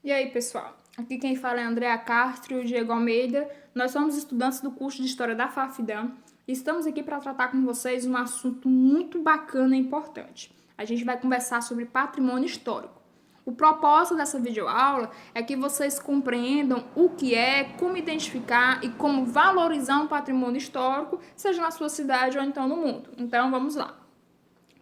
E aí, pessoal? Aqui quem fala é Andréa Castro e o Diego Almeida. Nós somos estudantes do curso de História da FAFDAM e estamos aqui para tratar com vocês um assunto muito bacana e importante. A gente vai conversar sobre patrimônio histórico. O propósito dessa videoaula é que vocês compreendam o que é, como identificar e como valorizar um patrimônio histórico, seja na sua cidade ou então no mundo. Então, vamos lá.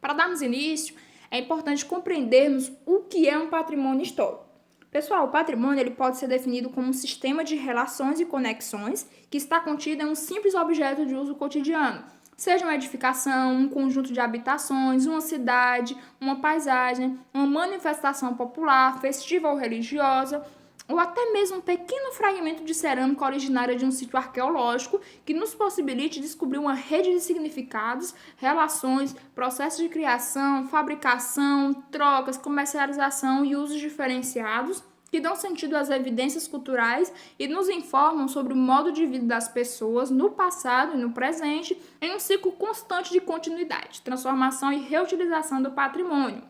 Para darmos início, é importante compreendermos o que é um patrimônio histórico. Pessoal, o patrimônio ele pode ser definido como um sistema de relações e conexões que está contido em um simples objeto de uso cotidiano, seja uma edificação, um conjunto de habitações, uma cidade, uma paisagem, uma manifestação popular, festiva ou religiosa, ou até mesmo um pequeno fragmento de cerâmica originária de um sítio arqueológico que nos possibilite descobrir uma rede de significados, relações, processos de criação, fabricação, trocas, comercialização e usos diferenciados que dão sentido às evidências culturais e nos informam sobre o modo de vida das pessoas no passado e no presente em um ciclo constante de continuidade, transformação e reutilização do patrimônio.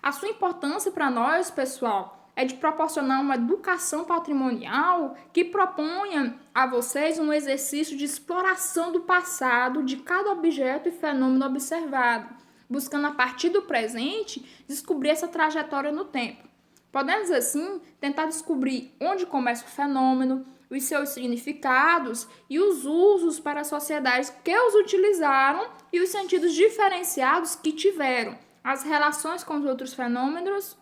A sua importância para nós, pessoal, é de proporcionar uma educação patrimonial que proponha a vocês um exercício de exploração do passado de cada objeto e fenômeno observado, buscando a partir do presente descobrir essa trajetória no tempo. Podemos, assim, tentar descobrir onde começa o fenômeno, os seus significados e os usos para as sociedades que os utilizaram e os sentidos diferenciados que tiveram, as relações com os outros fenômenos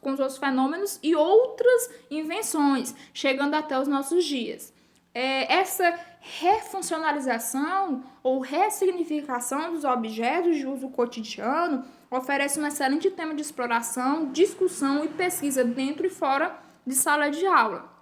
e outras invenções, chegando até os nossos dias. Essa refuncionalização ou ressignificação dos objetos de uso cotidiano oferece um excelente tema de exploração, discussão e pesquisa dentro e fora de sala de aula.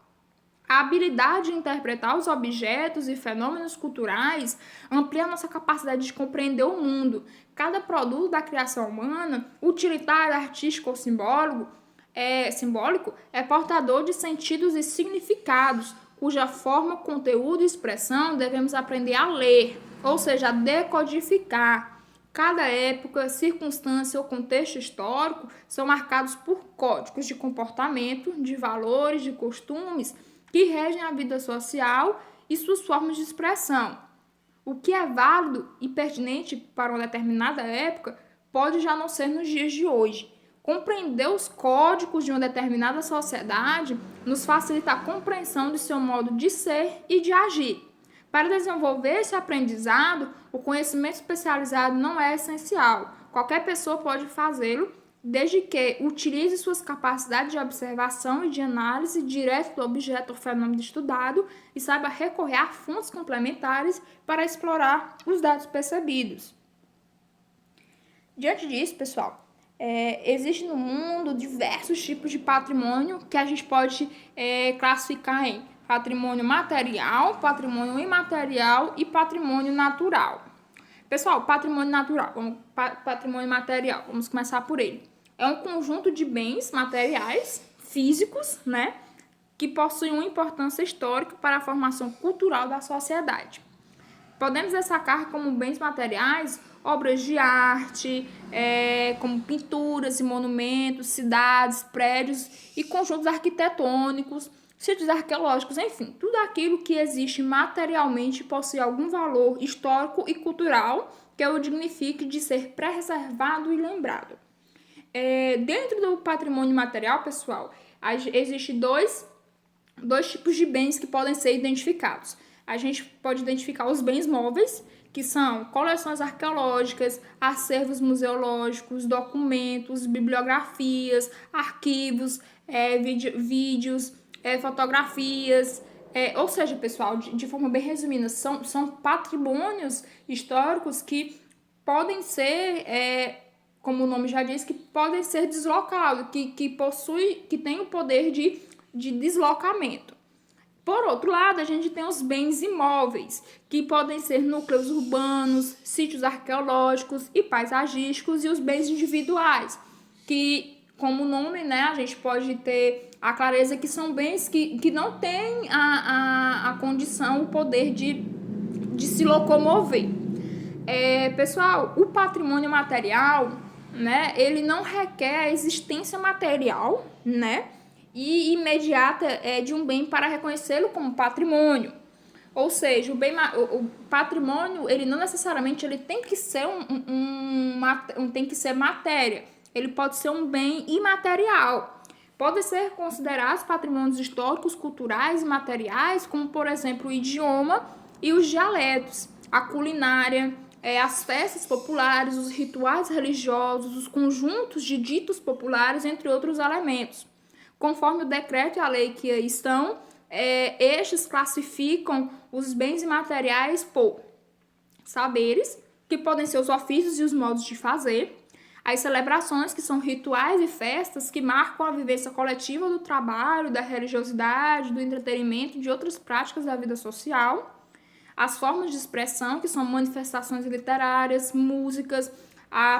A habilidade de interpretar os objetos e fenômenos culturais amplia nossa capacidade de compreender o mundo. Cada produto da criação humana, utilitário, artístico ou simbólico, é portador de sentidos e significados, cuja forma, conteúdo e expressão devemos aprender a ler, ou seja, a decodificar. Cada época, circunstância ou contexto histórico são marcados por códigos de comportamento, de valores, de costumes, que regem a vida social e suas formas de expressão. O que é válido e pertinente para uma determinada época pode já não ser nos dias de hoje. Compreender os códigos de uma determinada sociedade nos facilita a compreensão de seu modo de ser e de agir. Para desenvolver esse aprendizado, o conhecimento especializado não é essencial. Qualquer pessoa pode fazê-lo, desde que utilize suas capacidades de observação e de análise direto do objeto ou fenômeno estudado e saiba recorrer a fontes complementares para explorar os dados percebidos. Diante disso, pessoal, existe no mundo diversos tipos de patrimônio que a gente pode classificar em patrimônio material, patrimônio imaterial e patrimônio natural. Pessoal, patrimônio material, vamos começar por ele. É um conjunto de bens materiais, físicos, que possuem uma importância histórica para a formação cultural da sociedade. Podemos destacar como bens materiais obras de arte, como pinturas e monumentos, cidades, prédios e conjuntos arquitetônicos, sítios arqueológicos, enfim, tudo aquilo que existe materialmente e possui algum valor histórico e cultural que o dignifique de ser preservado e lembrado. Dentro do patrimônio material, pessoal, existem dois tipos de bens que podem ser identificados. A gente pode identificar os bens móveis, que são coleções arqueológicas, acervos museológicos, documentos, bibliografias, arquivos, vídeos, fotografias. Ou seja, pessoal, de forma bem resumida, são patrimônios históricos que podem ser, como o nome já diz, que podem ser deslocados, que têm o poder de deslocamento. Por outro lado, a gente tem os bens imóveis, que podem ser núcleos urbanos, sítios arqueológicos e paisagísticos, e os bens individuais, que, como o nome, a gente pode ter a clareza que são bens que não têm a condição, o poder de se locomover. Pessoal, o patrimônio material, ele não requer a existência material, e imediata de um bem para reconhecê-lo como patrimônio. Ou seja, o patrimônio, ele não necessariamente ele tem que ser tem que ser matéria. Ele pode ser um bem imaterial. Podem ser considerados patrimônios históricos, culturais e materiais, como, por exemplo, o idioma e os dialetos, a culinária, as festas populares, os rituais religiosos, os conjuntos de ditos populares, entre outros elementos. Conforme o decreto e a lei que aí estão, estes classificam os bens imateriais por saberes, que podem ser os ofícios e os modos de fazer, as celebrações, que são rituais e festas que marcam a vivência coletiva do trabalho, da religiosidade, do entretenimento e de outras práticas da vida social, as formas de expressão, que são manifestações literárias, músicas,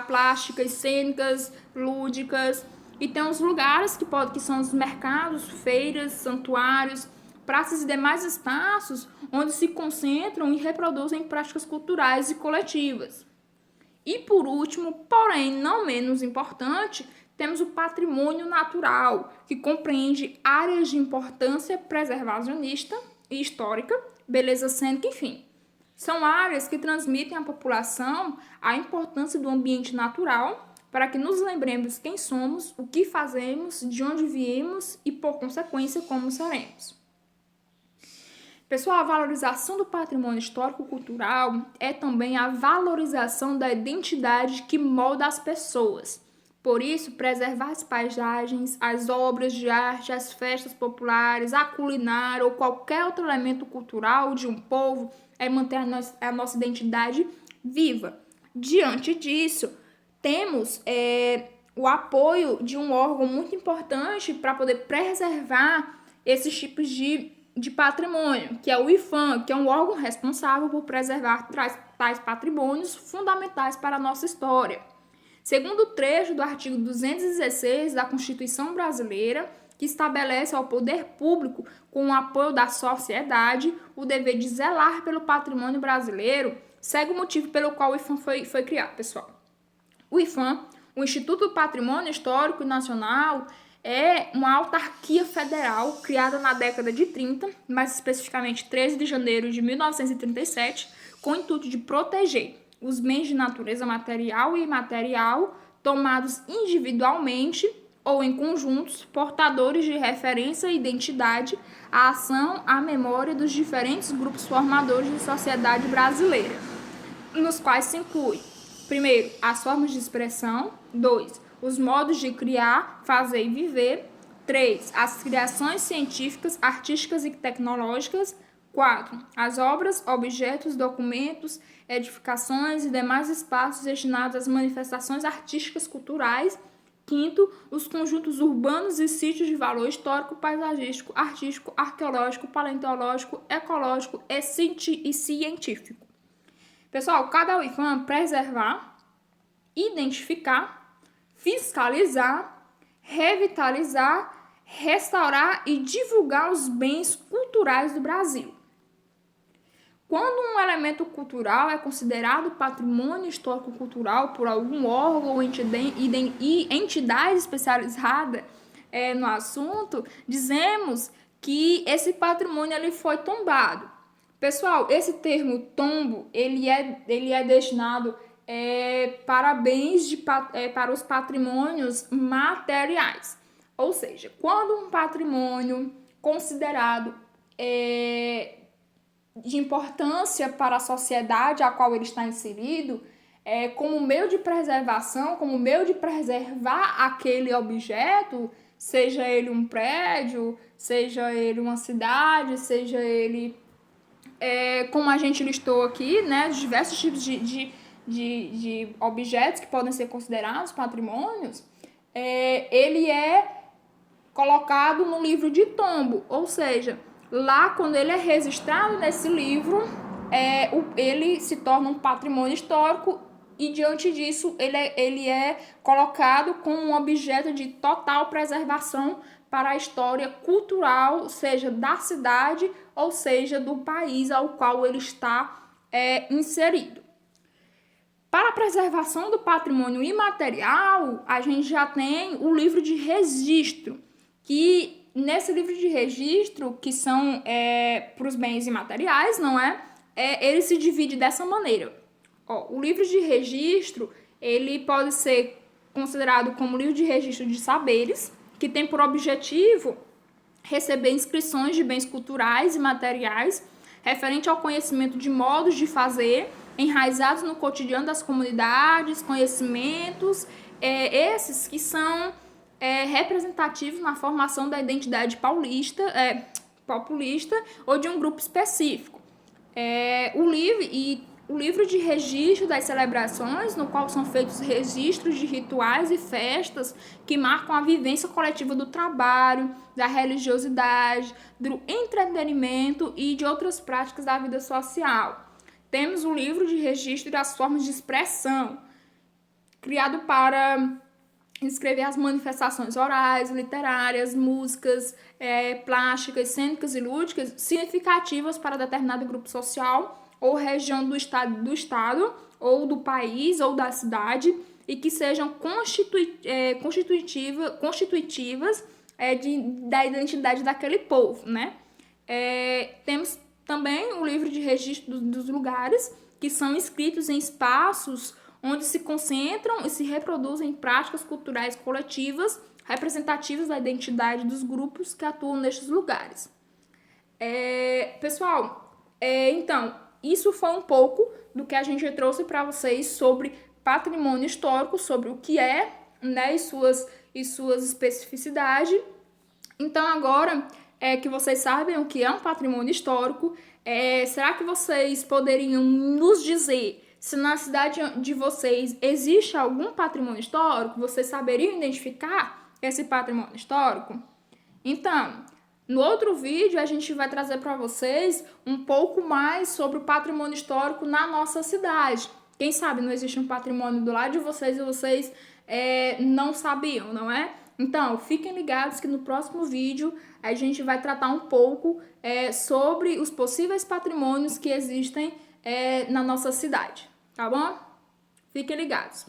plásticas, cênicas, lúdicas, e tem os lugares que são os mercados, feiras, santuários, praças e demais espaços onde se concentram e reproduzem práticas culturais e coletivas. E por último, porém não menos importante, temos o patrimônio natural, que compreende áreas de importância preservacionista e histórica, beleza cênica, enfim. São áreas que transmitem à população a importância do ambiente natural para que nos lembremos quem somos, o que fazemos, de onde viemos e, por consequência, como seremos. Pessoal, a valorização do patrimônio histórico-cultural é também a valorização da identidade que molda as pessoas. Por isso, preservar as paisagens, as obras de arte, as festas populares, a culinária ou qualquer outro elemento cultural de um povo é manter a nossa identidade viva. Diante disso, temos o apoio de um órgão muito importante para poder preservar esses tipos de patrimônio, que é o IPHAN, que é um órgão responsável por preservar tais patrimônios fundamentais para a nossa história. Segundo o trecho do artigo 216 da Constituição Brasileira, que estabelece ao poder público, com o apoio da sociedade, o dever de zelar pelo patrimônio brasileiro, segue o motivo pelo qual o IPHAN foi criado, pessoal. O IPHAN, o Instituto do Patrimônio Histórico e Nacional, é uma autarquia federal criada na década de 30, mais especificamente 13 de janeiro de 1937, com o intuito de proteger os bens de natureza material e imaterial tomados individualmente ou em conjuntos, portadores de referência e identidade, a ação, a memória dos diferentes grupos formadores de sociedade brasileira, nos quais se inclui, primeiro, as formas de expressão, 2, os modos de criar, fazer e viver, 3, as criações científicas, artísticas e tecnológicas, 4, as obras, objetos, documentos, edificações e demais espaços destinados às manifestações artísticas culturais, 5, os conjuntos urbanos e sítios de valor histórico, paisagístico, artístico, arqueológico, paleontológico, ecológico e científico. Pessoal, cabe ao IPHAN preservar, identificar, fiscalizar, revitalizar, restaurar e divulgar os bens culturais do Brasil. Quando um elemento cultural é considerado patrimônio histórico-cultural por algum órgão ou entidade especializada no assunto, dizemos que esse patrimônio ele foi tombado. Pessoal, esse termo tombo, ele é destinado para bens para os patrimônios materiais. Ou seja, quando um patrimônio considerado de importância para a sociedade a qual ele está inserido, como meio de preservação, como meio de preservar aquele objeto, seja ele um prédio, seja ele uma cidade, seja ele, como a gente listou aqui, né, diversos tipos de objetos que podem ser considerados patrimônios, ele é colocado no livro de tombo, ou seja, lá quando ele é registrado nesse livro, ele se torna um patrimônio histórico e diante disso ele é colocado como um objeto de total preservação para a história cultural, seja da cidade ou seja do país ao qual ele está inserido. Para a preservação do patrimônio imaterial, a gente já tem o livro de registro, que nesse livro de registro, que são para os bens imateriais, não é? Ele se divide dessa maneira. Ó, o livro de registro, ele pode ser considerado como livro de registro de saberes, que tem por objetivo receber inscrições de bens culturais e materiais referente ao conhecimento de modos de fazer enraizados no cotidiano das comunidades, conhecimentos, esses que são representativos na formação da identidade populista ou de um grupo específico. O livro de registro das celebrações, no qual são feitos registros de rituais e festas que marcam a vivência coletiva do trabalho, da religiosidade, do entretenimento e de outras práticas da vida social. Temos o livro de registro das formas de expressão, criado para escrever as manifestações orais, literárias, músicas, plásticas, cênicas e lúdicas significativas para determinado grupo social ou região do estado ou do país ou da cidade e que sejam constitutivas da identidade daquele povo, né? Temos também o livro de registro dos lugares, que são inscritos em espaços onde se concentram e se reproduzem práticas culturais coletivas representativas da identidade dos grupos que atuam nestes lugares. Pessoal, então, isso foi um pouco do que a gente trouxe para vocês sobre patrimônio histórico, sobre o que é, né, e suas especificidades. Então, agora que vocês sabem o que é um patrimônio histórico, será que vocês poderiam nos dizer se na cidade de vocês existe algum patrimônio histórico? Vocês saberiam identificar esse patrimônio histórico? Então, no outro vídeo a gente vai trazer para vocês um pouco mais sobre o patrimônio histórico na nossa cidade. Quem sabe não existe um patrimônio do lado de vocês e vocês não sabiam, não é? Então, fiquem ligados que no próximo vídeo a gente vai tratar um pouco sobre os possíveis patrimônios que existem na nossa cidade, tá bom? Fiquem ligados.